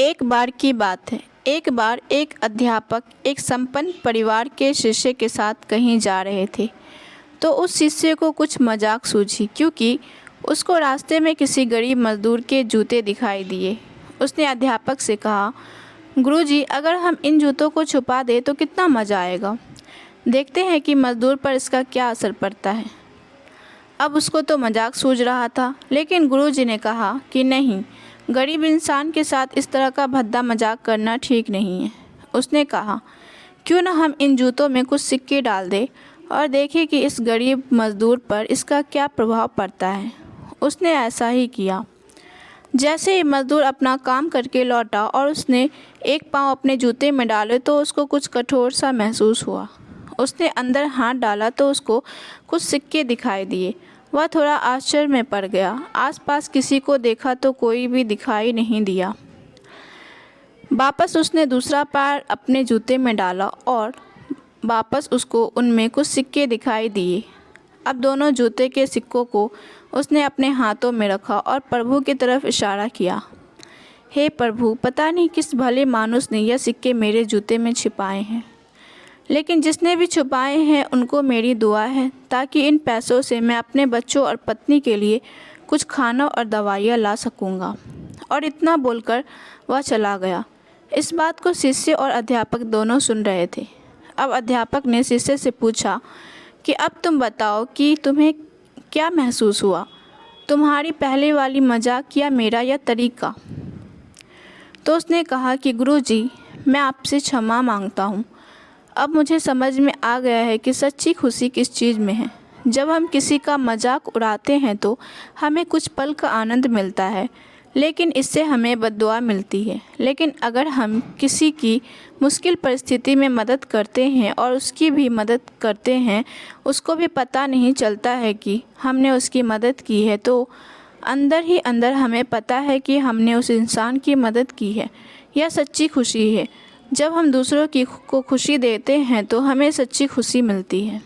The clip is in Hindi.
एक बार की बात है। एक बार एक अध्यापक एक संपन्न परिवार के शिष्य के साथ कहीं जा रहे थे। तो उस शिष्य को कुछ मजाक सूझी, क्योंकि उसको रास्ते में किसी गरीब मजदूर के जूते दिखाई दिए। उसने अध्यापक से कहा, गुरुजी, अगर हम इन जूतों को छुपा दें तो कितना मज़ा आएगा। देखते हैं कि मजदूर पर इसका क्या असर पड़ता है। अब उसको तो मजाक सूझ रहा था, लेकिन गुरुजी ने कहा कि नहीं, गरीब इंसान के साथ इस तरह का भद्दा मजाक करना ठीक नहीं है। उसने कहा, क्यों ना हम इन जूतों में कुछ सिक्के डाल दें और देखें कि इस गरीब मजदूर पर इसका क्या प्रभाव पड़ता है। उसने ऐसा ही किया। जैसे ही मजदूर अपना काम करके लौटा और उसने एक पाँव अपने जूते में डाले तो उसको कुछ कठोर सा महसूस हुआ। उसने अंदर हाथ डाला तो उसको कुछ सिक्के दिखाई दिए। वह थोड़ा आश्चर्य में पड़ गया। आसपास किसी को देखा तो कोई भी दिखाई नहीं दिया। वापस उसने दूसरा पैर अपने जूते में डाला और वापस उसको उनमें कुछ सिक्के दिखाई दिए। अब दोनों जूते के सिक्कों को उसने अपने हाथों में रखा और प्रभु की तरफ इशारा किया। हे प्रभु, पता नहीं किस भले मानुस ने यह सिक्के मेरे जूते में छिपाए हैं, लेकिन जिसने भी छुपाए हैं उनको मेरी दुआ है, ताकि इन पैसों से मैं अपने बच्चों और पत्नी के लिए कुछ खाना और दवाइयाँ ला सकूँगा। और इतना बोलकर वह चला गया। इस बात को शिष्य और अध्यापक दोनों सुन रहे थे। अब अध्यापक ने शिष्य से पूछा कि अब तुम बताओ कि तुम्हें क्या महसूस हुआ, तुम्हारी पहले वाली मजाक या मेरा यह तरीका। तो उसने कहा कि गुरुजी, मैं आपसे क्षमा मांगता हूँ। अब मुझे समझ में आ गया है कि सच्ची खुशी किस चीज़ में है। जब हम किसी का मजाक उड़ाते हैं तो हमें कुछ पल का आनंद मिलता है, लेकिन इससे हमें बद्दुआ मिलती है। लेकिन अगर हम किसी की मुश्किल परिस्थिति में मदद करते हैं और उसकी भी मदद करते हैं, उसको भी पता नहीं चलता है कि हमने उसकी मदद की है, तो अंदर ही अंदर हमें पता है कि हमने उस इंसान की मदद की है। यह सच्ची खुशी है। जब हम दूसरों को खुशी देते हैं तो हमें सच्ची खुशी मिलती है।